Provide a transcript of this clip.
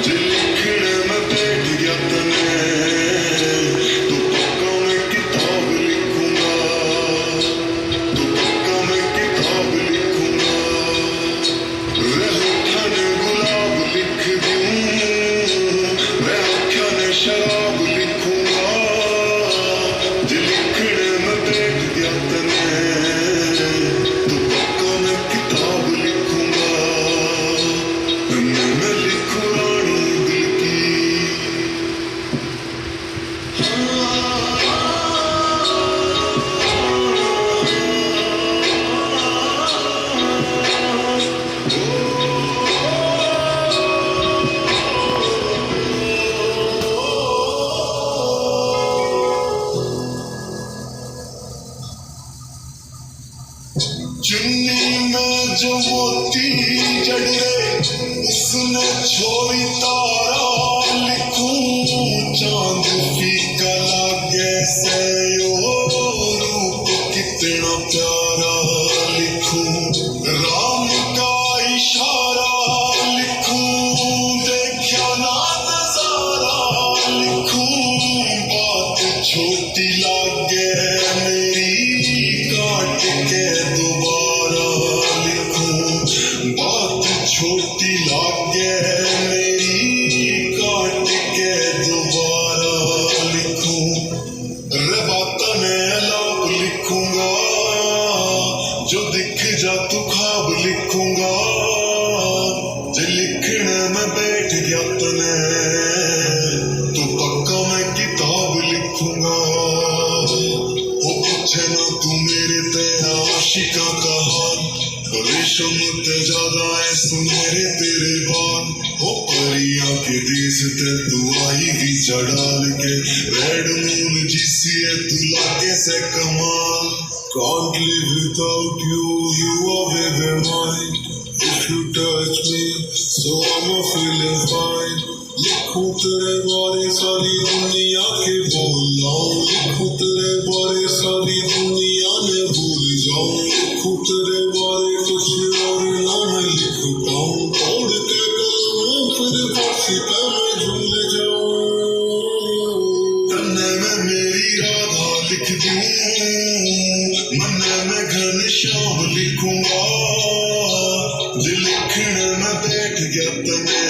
जे लिखने में बैठ गया तने तो पक्का मैं किताब लिखूंगा, तो पक्का मैं किताब लिखूंगा। वे होठा ने गुलाब लिख दूं, वे आँखों ने शराब लिखूंगा। जे लिखने में बैठ गया तने तो पक्का मैं किताब लिखूंगा। मैं लिखूं रानी दिल की। चुन्नी में जो मोती जड़े उसने छोड़ी तारा लिखूं। चांद फीका लागे से ओ रूप कितना प्यारा लिखूं। राम का इशारा लिखूं, देखा ना नजारा लिखूं। बात छोटी लागे मेरी काट के दोबारा लिखूं। बात छोटी लागे मेरी काट के दोबारा लिखूं। रे बातां ने अलाप लिखूंगा, जो दिख जा तू ख्वाब लिखूंगा। जे लिखने में बैठ गया तने तो पक्का मैं किताब लिखूंगा। हो पूछे ना तू मेरे ते आशिका का हाल, रेशम ते ज्यादा है सुनहरे तेरे बाल। हो परियां के देश ते तू आई भी चढ़ाल के, रेड मून जिसी है तू लागे से कमाल। Can't live without you, you are baby mine. If you touch me, so I'm feeling fine. लिखूं तेरे बारे सारी दुनिया के बोल लाऊं, लिखूं तेरे बारे सारी दुनिया ने भूल जाऊं। लिखूं तेरे बारे कुछ और ना मैं लिख पाऊं, तोड़ के कलम फिर फांसी पे मैं झूल जाऊं। तन्ने में मेरी राधा लिख दूं, मन्ने में घनश्याम लिखूंगा। जे लिखने में बैठ गया तने